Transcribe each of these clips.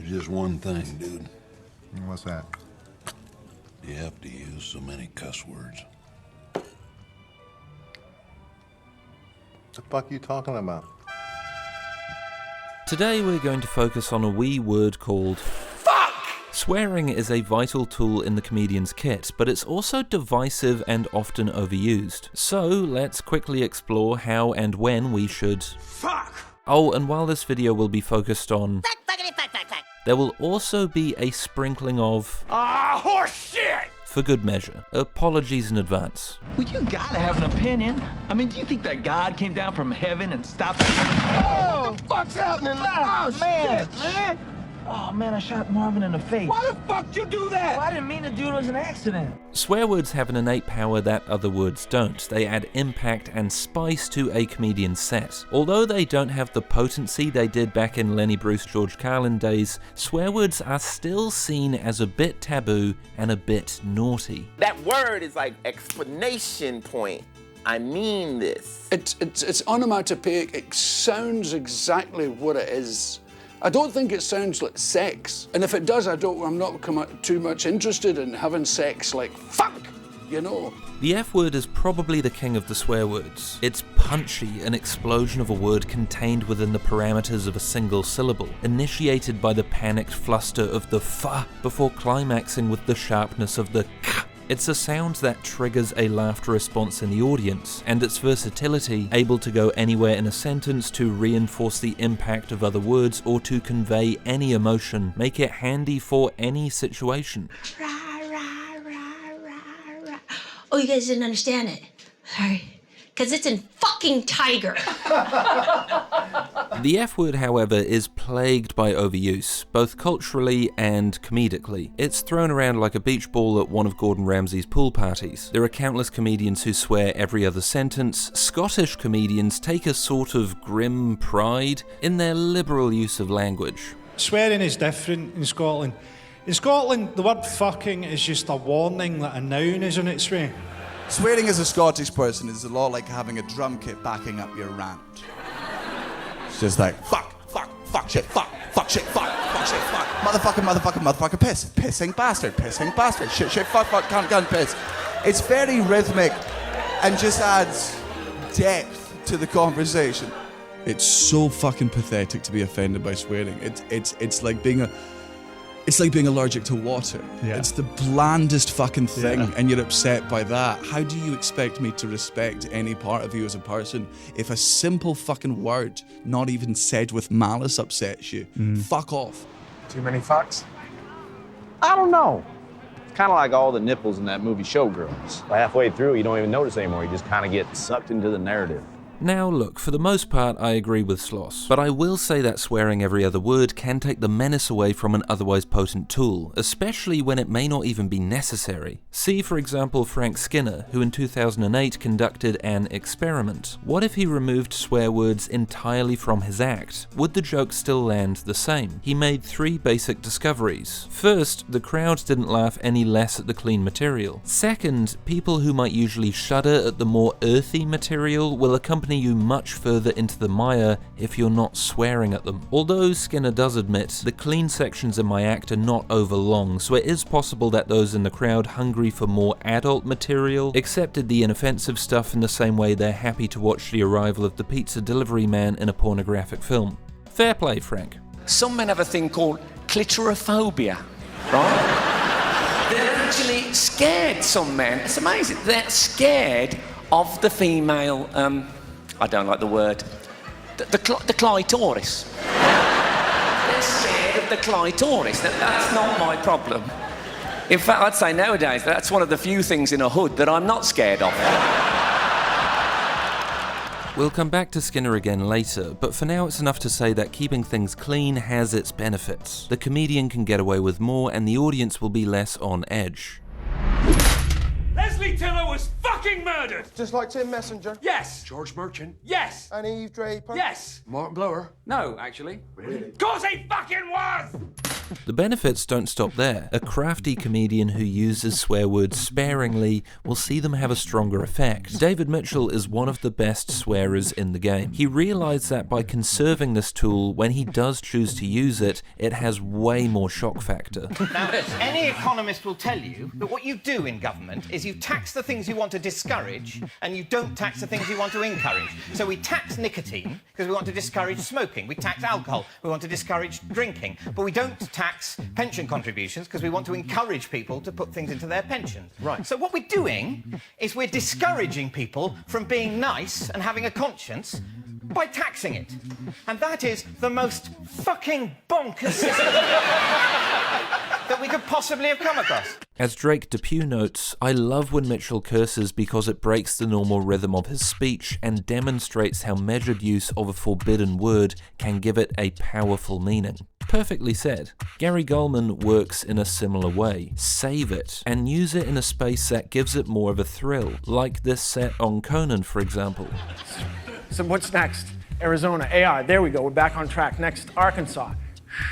There's just one thing, dude. What's that? You have to use so many cuss words. The fuck you talking about? Today we're going to focus on a wee word called FUCK! Swearing is a vital tool in the comedian's kit, but it's also divisive and often overused. So let's quickly explore how and when we should FUCK! Oh, and while this video will be focused on fuck, there will also be a sprinkling of horse shit! For good measure. Apologies in advance. Well, you gotta have an opinion. I mean, do you think that God came down from heaven and stopped? Oh, what the fuck's happening? Oh, man, shit, man. Oh, man, I shot Marvin in the face. Why the fuck did you do that? Well, I didn't mean to do it. It was an accident. Swear words have an innate power that other words don't. They add impact and spice to a comedian's set. Although they don't have the potency they did back in Lenny Bruce, George Carlin days, swear words are still seen as a bit taboo and a bit naughty. That word is like explanation point. I mean this. It's onomatopoeic. It sounds exactly what it is. I don't think it sounds like sex. And if it does, I'm not too much interested in having sex like fuck, you know. The F word is probably the king of the swear words. It's punchy, an explosion of a word contained within the parameters of a single syllable, initiated by the panicked fluster of the fa before climaxing with the sharpness of the k. It's a sound that triggers a laughter response in the audience, and its versatility, able to go anywhere in a sentence to reinforce the impact of other words or to convey any emotion, make it handy for any situation. Rah, rah, rah, rah, rah. Oh, you guys didn't understand it. Sorry. Because it's in fucking Tiger. The F word, however, is plagued by overuse, both culturally and comedically. It's thrown around like a beach ball at one of Gordon Ramsay's pool parties. There are countless comedians who swear every other sentence. Scottish comedians take a sort of grim pride in their liberal use of language. Swearing is different in Scotland. In Scotland, the word fucking is just a warning that a noun is on its way. Swearing as a Scottish person is a lot like having a drum kit backing up your rant. It's just like, fuck, shit, fuck, shit, fuck, motherfucker, piss, pissing bastard, shit, fuck, cunt, piss. It's very rhythmic and just adds depth to the conversation. It's so fucking pathetic to be offended by swearing. It's like being allergic to water. Yeah. It's the blandest fucking thing, and you're upset by that. How do you expect me to respect any part of you as a person if a simple fucking word, not even said with malice, upsets you? Fuck off. Too many fucks? I don't know. It's kind of like all the nipples in that movie Showgirls. Halfway through, you don't even notice anymore. You just kind of get sucked into the narrative. Now look, for the most part I agree with Sloss, but I will say that swearing every other word can take the menace away from an otherwise potent tool, especially when it may not even be necessary. See for example Frank Skinner, who in 2008 conducted an experiment. What if he removed swear words entirely from his act? Would the joke still land the same? He made 3 basic discoveries. First, the crowd didn't laugh any less at the clean material. Second, people who might usually shudder at the more earthy material will accompany you much further into the mire if you're not swearing at them. Although Skinner does admit, the clean sections in my act are not over long, so it is possible that those in the crowd hungry for more adult material accepted the inoffensive stuff in the same way they're happy to watch the arrival of the pizza delivery man in a pornographic film. Fair play, Frank. Some men have a thing called clitorophobia, right? They're actually scared, some men. It's amazing. They're scared of the female, I don't like the word, the clitoris. They're scared of the clitoris. That's not my problem. In fact, I'd say nowadays that's one of the few things in a hood that I'm not scared of. We'll come back to Skinner again later, but for now it's enough to say that keeping things clean has its benefits. The comedian can get away with more and the audience will be less on edge. Leslie Tiller was fucking murdered! Just like Tim Messenger? Yes! George Merchant? Yes! And Eve Draper? Yes! Martin Blower? No, actually. Really? 'Cause he fucking was! The benefits don't stop there. A crafty comedian who uses swear words sparingly will see them have a stronger effect. David Mitchell is one of the best swearers in the game. He realized that by conserving this tool, when he does choose to use it, it has way more shock factor. Now, any economist will tell you that what you do in government is you tax the things you want to discourage and you don't tax the things you want to encourage. So we tax nicotine because we want to discourage smoking. We tax alcohol, we want to discourage drinking. But we don't tax pension contributions because we want to encourage people to put things into their pensions. Right. So what we're doing is we're discouraging people from being nice and having a conscience by taxing it. And that is the most fucking bonkers system that we could possibly have come across. As Drake Depew notes, I love when Mitchell curses because it breaks the normal rhythm of his speech and demonstrates how measured use of a forbidden word can give it a powerful meaning. Perfectly said. Gary Gulman works in a similar way. Save it, and use it in a space that gives it more of a thrill, like this set on Conan, for example. So what's next? Arizona, AI, there we go, we're back on track. Next, Arkansas.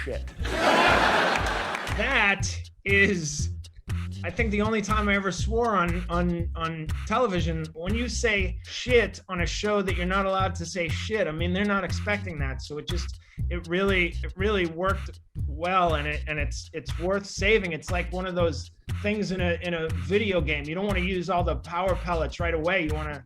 Shit. That is, I think, the only time I ever swore on television. When you say shit on a show that you're not allowed to say shit, I mean, they're not expecting that. So it really worked well, and it's worth saving. It's like one of those things in a video game. You don't want to use all the power pellets right away. You want to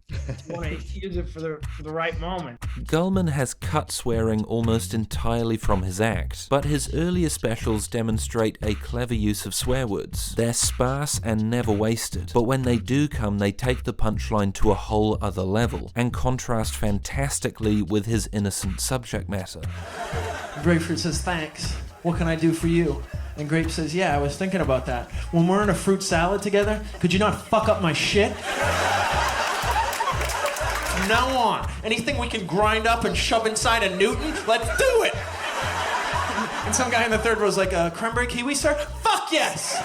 use it for the right moment. Gulman has cut swearing almost entirely from his act, but his earlier specials demonstrate a clever use of swear words. They're sparse and never wasted, but when they do come, they take the punchline to a whole other level and contrast fantastically with his innocent subject matter. Grapefruit says, "Thanks. What can I do for you?" And Grape says, "Yeah, I was thinking about that. When we're in a fruit salad together, could you not fuck up my shit?" From now on, anything we can grind up and shove inside a Newton, let's do it! And some guy in the third row is like, cranberry kiwi, sir? Fuck yes!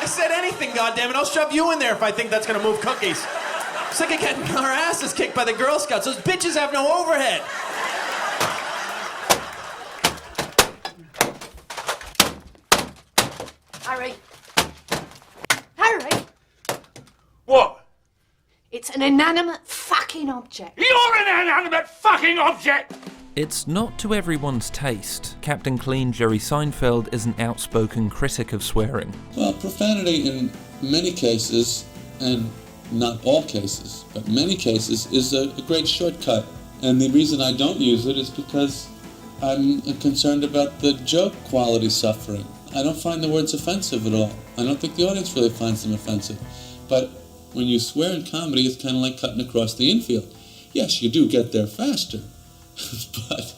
I said anything, goddammit. I'll shove you in there if I think that's gonna move cookies. Sick of getting our asses kicked by the Girl Scouts. Those bitches have no overhead. Harry. What? It's an inanimate fucking object. You're an inanimate fucking object! It's not to everyone's taste. Captain Clean Jerry Seinfeld is an outspoken critic of swearing. Well, profanity in many cases, and not all cases, but many cases, is a great shortcut. And the reason I don't use it is because I'm concerned about the joke quality suffering. I don't find the words offensive at all. I don't think the audience really finds them offensive. But when you swear in comedy, it's kind of like cutting across the infield. Yes, you do get there faster, but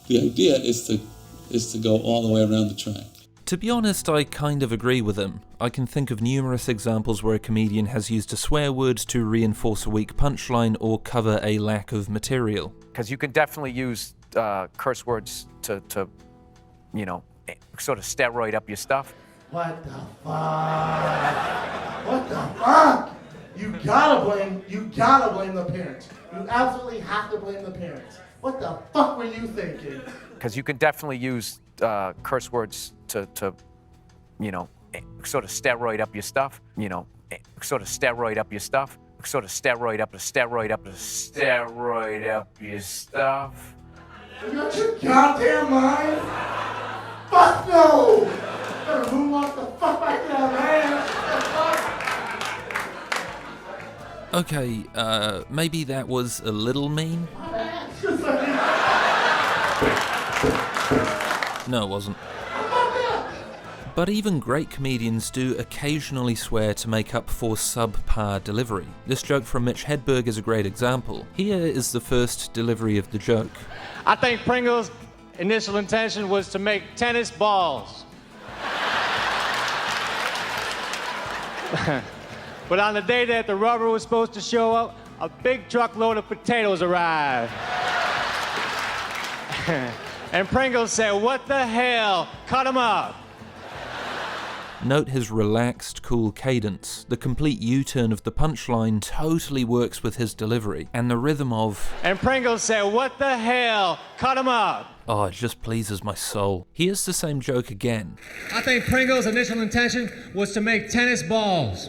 the idea is to go all the way around the track. To be honest, I kind of agree with him. I can think of numerous examples where a comedian has used a swear word to reinforce a weak punchline or cover a lack of material. Because you can definitely use curse words to, you know, sort of steroid up your stuff. What the fuck? What the fuck? You gotta blame the parents. You absolutely have to blame the parents. What the fuck were you thinking? Because you can definitely use curse words to, you know, sort of steroid up your stuff. You know, sort of steroid up your stuff. Sort of steroid up your stuff. You got your goddamn mind? Fuck no! Better moonwalk the fuck back down, man! Okay, maybe that was a little mean? No, it wasn't. But even great comedians do occasionally swear to make up for subpar delivery. This joke from Mitch Hedberg is a great example. Here is the first delivery of the joke. I think Pringles' initial intention was to make tennis balls. But on the day that the rubber was supposed to show up, a big truckload of potatoes arrived. And Pringles said, "What the hell? Cut them up." Note his relaxed, cool cadence. The complete U-turn of the punchline totally works with his delivery, and the rhythm of And Pringles said, "What the hell? Cut them up." Oh, it just pleases my soul. Here's the same joke again. I think Pringles' initial intention was to make tennis balls.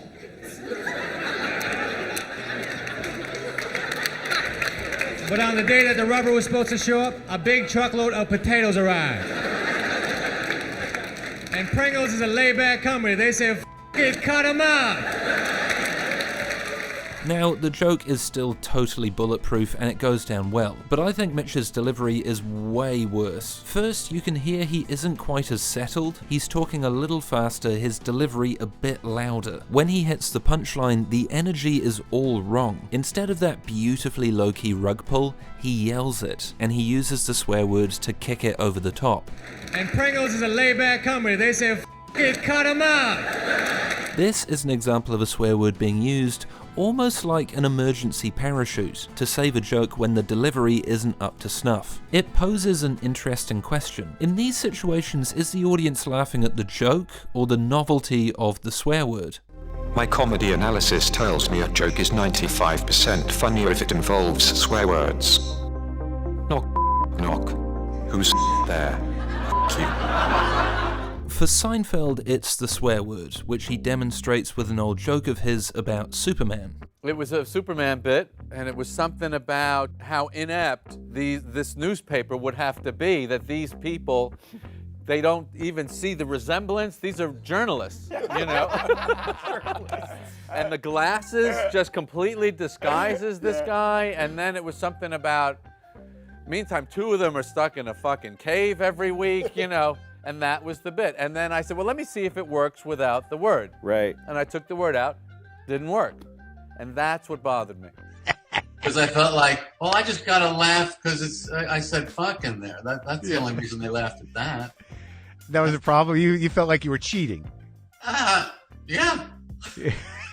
But on the day that the rubber was supposed to show up, a big truckload of potatoes arrived. And Pringles is a laid-back company. They said, "F it, cut 'em out." Now, the joke is still totally bulletproof and it goes down well, but I think Mitch's delivery is way worse. First, you can hear he isn't quite as settled. He's talking a little faster, his delivery a bit louder. When he hits the punchline, the energy is all wrong. Instead of that beautifully low-key rug pull, he yells it, and he uses the swear words to kick it over the top. And Pringles is a laid-back company. They said, "F it, cut 'em out." This is an example of a swear word being used almost like an emergency parachute to save a joke when the delivery isn't up to snuff. It poses an interesting question. In these situations, is the audience laughing at the joke or the novelty of the swear word? My comedy analysis tells me a joke is 95% funnier if it involves swear words. Knock, knock. Who's there? F you. For Seinfeld, it's the swear word, which he demonstrates with an old joke of his about Superman. It was a Superman bit, and it was something about how inept this newspaper would have to be, that these people, they don't even see the resemblance. These are journalists, you know? And the glasses just completely disguises this guy, and then it was something about, meantime, 2 of them are stuck in a fucking cave every week, you know? And that was the bit. And then I said, well, let me see if it works without the word. Right. And I took the word out, didn't work. And that's what bothered me. Because I felt like, well, I just gotta laugh because I said fuck in there. That's the only reason they laughed at that. That was the problem? You felt like you were cheating. Yeah.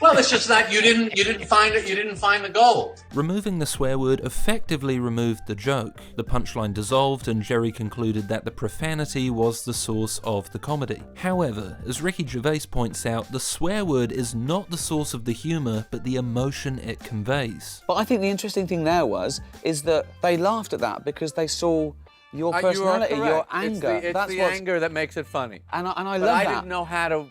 Well, it's just that you didn't find it. You didn't find the gold. Removing the swear word effectively removed the joke. The punchline dissolved, and Jerry concluded that the profanity was the source of the comedy. However, as Ricky Gervais points out, the swear word is not the source of the humour, but the emotion it conveys. But I think the interesting thing there is that they laughed at that because they saw your personality, your anger. It's the anger that makes it funny. And I love but that. I didn't know how to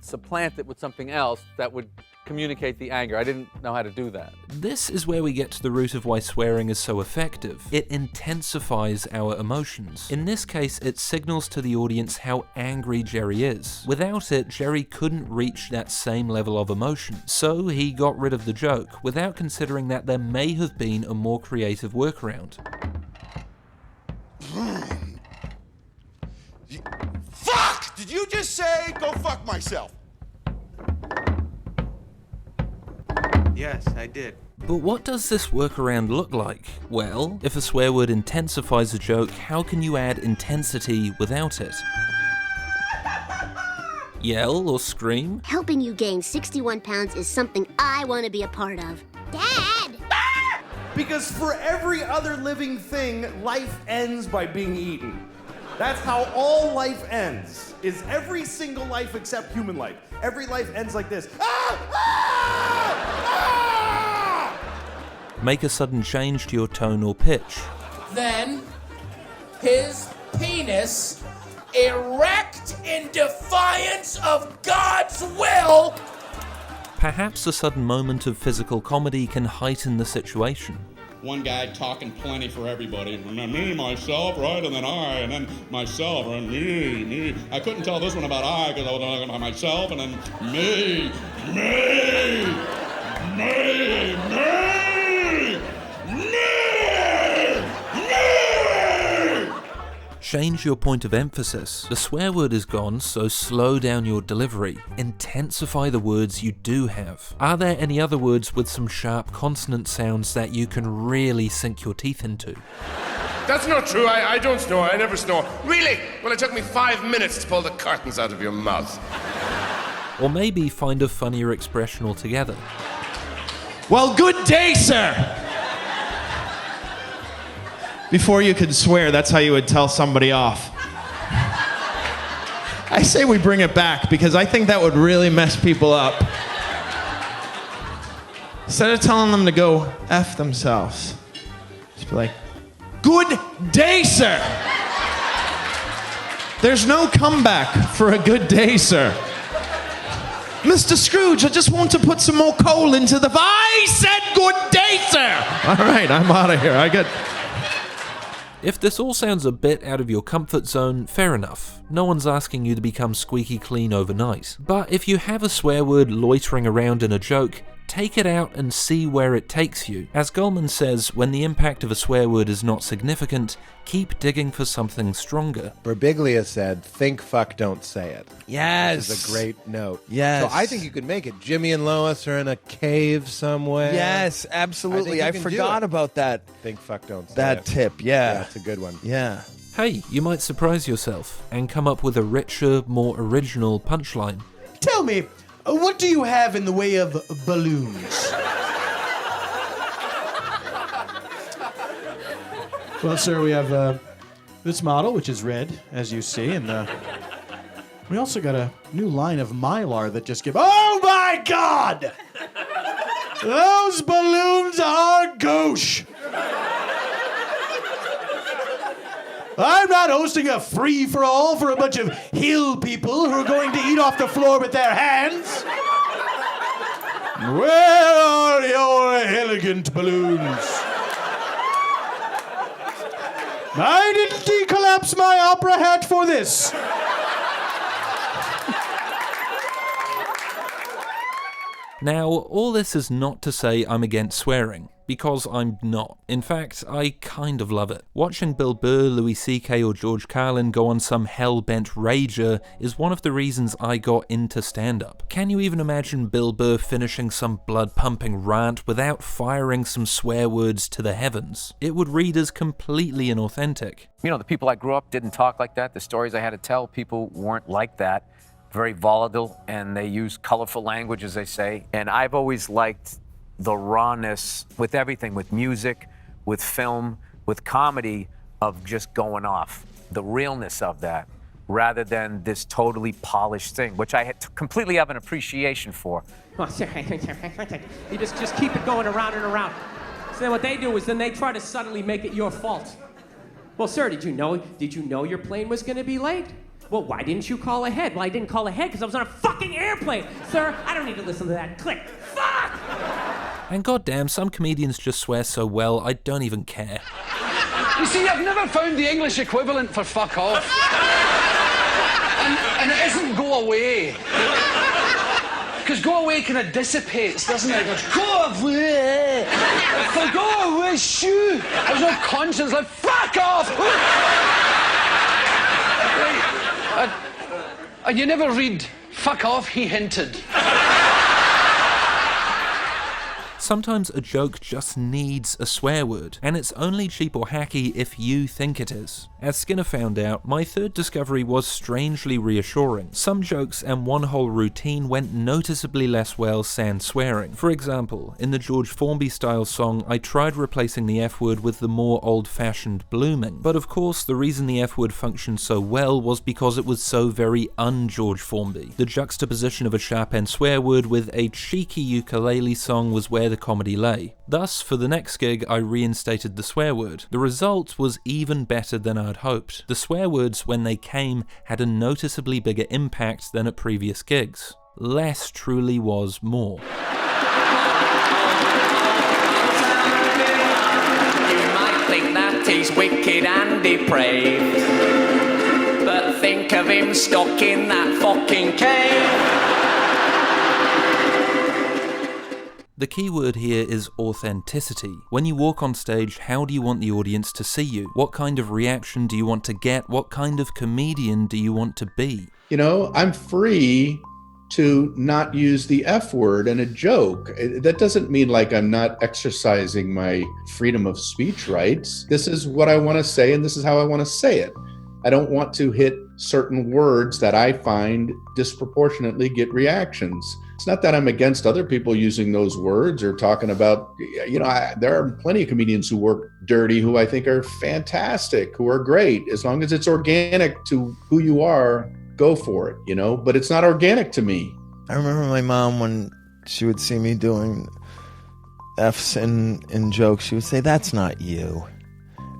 supplant it with something else that would communicate the anger. I didn't know how to do that. This is where we get to the root of why swearing is so effective. It intensifies our emotions. In this case, it signals to the audience how angry Jerry is. Without it, Jerry couldn't reach that same level of emotion. So he got rid of the joke, without considering that there may have been a more creative workaround. Fuck! Did you just say go fuck myself? Yes, I did. But what does this workaround look like? Well, if a swear word intensifies a joke, how can you add intensity without it? Yell or scream? Helping you gain 61 pounds is something I want to be a part of. Dad! Because for every other living thing, life ends by being eaten. That's how all life ends, is every single life except human life. Every life ends like this. Make a sudden change to your tone or pitch. Then, his penis, erect in defiance of God's will. Perhaps a sudden moment of physical comedy can heighten the situation. One guy talking plenty for everybody, and then me, myself, right, and then I, and then myself, and me. I couldn't tell this one about I because I was talking about myself, and then me. Change your point of emphasis. The swear word is gone, so slow down your delivery. Intensify the words you do have. Are there any other words with some sharp consonant sounds that you can really sink your teeth into? That's not true. I don't snore. I never snore. Really? Well, it took me 5 minutes to pull the curtains out of your mouth. Or maybe find a funnier expression altogether. Well, good day, sir. Before you could swear, that's how you would tell somebody off. I say we bring it back because I think that would really mess people up. Instead of telling them to go F themselves, just be like, Good day, sir. There's no comeback for a good day, sir. Mr. Scrooge, I just want to put some more coal into the... I said good day, sir! All right, I'm out of here. If this all sounds a bit out of your comfort zone, fair enough. No one's asking you to become squeaky clean overnight. But if you have a swear word loitering around in a joke, take it out and see where it takes you. As Goldman says, when the impact of a swear word is not significant, keep digging for something stronger. Birbiglia said, think, fuck, don't say it. Yes. This is a great note. Yes. So I think you could make it. Jimmy and Lois are in a cave somewhere. Yes, absolutely. I forgot about that. Think, fuck, don't say it. That tip, yeah. That's a good one. Yeah. Hey, you might surprise yourself and come up with a richer, more original punchline. Tell me, what do you have in the way of balloons? Well, sir, we have this model, which is red, as you see, and we also got a new line of Mylar that just give... Oh, my God! Those balloons are gauche! I'm not hosting a free-for-all for a bunch of hill people who are going to eat off the floor with their hands. Where are your elegant balloons? I didn't decollapse my opera hat for this. Now, all this is not to say I'm against swearing, because I'm not. In fact, I kind of love it. Watching Bill Burr, Louis C.K. or George Carlin go on some hell-bent rager is one of the reasons I got into stand-up. Can you even imagine Bill Burr finishing some blood-pumping rant without firing some swear words to the heavens? It would read as completely inauthentic. You know, the people I grew up didn't talk like that. The stories I had to tell, people weren't like that. Very volatile, and they use colorful language, as they say. And I've always liked the rawness with everything, with music, with film, with comedy, of just going off. The realness of that, rather than this totally polished thing, which I completely have an appreciation for. You just keep it going around and around. So then what they do is then they try to suddenly make it your fault. Well, sir, did you know your plane was going to be late? Well, why didn't you call ahead? Well, I didn't call ahead because I was on a fucking airplane. Sir, I don't need to listen to that. Click. Fuck! And goddamn, some comedians just swear so well, I don't even care. You see, I've never found the English equivalent for fuck off. And it isn't go away. Because go away kind of dissipates, doesn't it? It goes, go away! So go away, shoo! There's no conscience, like, fuck off! And you never read, fuck off, he hinted. Sometimes a joke just needs a swear word, and it's only cheap or hacky if you think it is. As Skinner found out, my third discovery was strangely reassuring. Some jokes and one whole routine went noticeably less well sans swearing. For example, in the George Formby style song, I tried replacing the F word with the more old-fashioned blooming. But of course, the reason the F word functioned so well was because it was so very un-George Formby. The juxtaposition of a sharp-end swear word with a cheeky ukulele song was where the comedy lay. Thus, for the next gig, I reinstated the swear word. The result was even better than I'd hoped. The swear words, when they came, had a noticeably bigger impact than at previous gigs. Less truly was more. You might think that he's wicked and depraved, but think of him stuck in that fucking cave. The key word here is authenticity. When you walk on stage, how do you want the audience to see you? What kind of reaction do you want to get? What kind of comedian do you want to be? You know, I'm free to not use the F word in a joke. That doesn't mean like I'm not exercising my freedom of speech rights. This is what I want to say, and this is how I want to say it. I don't want to hit certain words that I find disproportionately get reactions. It's not that I'm against other people using those words or talking about, you know, there are plenty of comedians who work dirty who I think are fantastic, who are great. As long as it's organic to who you are, go for it, you know, but it's not organic to me. I remember my mom, when she would see me doing F's in jokes, she would say, "That's not you."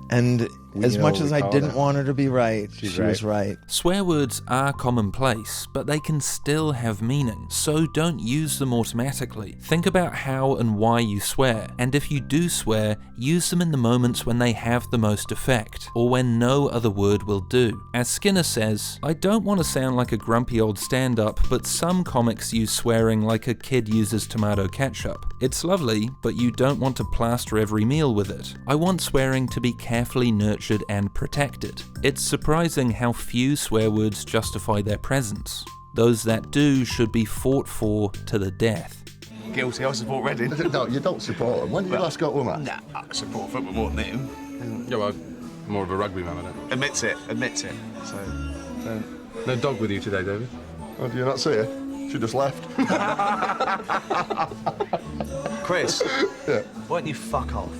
And as know much what as we I call didn't that. want her to be right, she was right. Swear words are commonplace, but they can still have meaning, so don't use them automatically. Think about how and why you swear, and if you do swear, use them in the moments when they have the most effect, or when no other word will do. As Skinner says, I don't want to sound like a grumpy old stand-up, but some comics use swearing like a kid uses tomato ketchup. It's lovely, but you don't want to plaster every meal with it. I want swearing to be carefully nurtured and protected. It's surprising how few swear words justify their presence. Those that do should be fought for to the death. Guilty, I support Reading. No, you don't support them. When did you last go to them? Nah, I support football more than him. Yeah, well, I'm more of a rugby man, I don't. Admits it. So, no dog with you today, David? Oh, do you not see her? She just left. Chris, yeah. why don't you fuck off?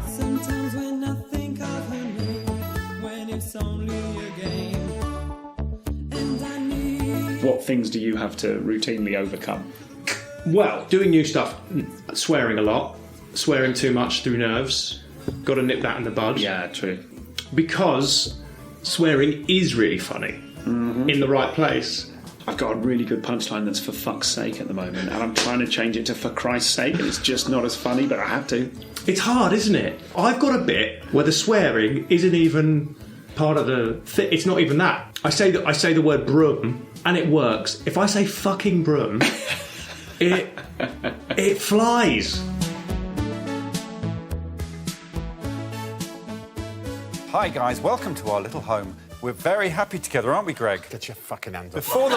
Sometimes when I think of her name, when it's only a game, and I need... What things do you have to routinely overcome? Well, doing new stuff, swearing a lot, swearing too much through nerves. Got to nip that in the bud. Yeah, true. Because swearing is really funny in the right place. I've got a really good punchline that's for fuck's sake at the moment, and I'm trying to change it to for Christ's sake, and it's just not as funny, but I have to. It's hard, isn't it? I've got a bit where the swearing isn't even part of the it's not even that. I say the word broom, and it works. If I say fucking broom, it flies. Hi guys, welcome to our little home. We're very happy together, aren't we, Greg? Get your fucking hands up. Before the...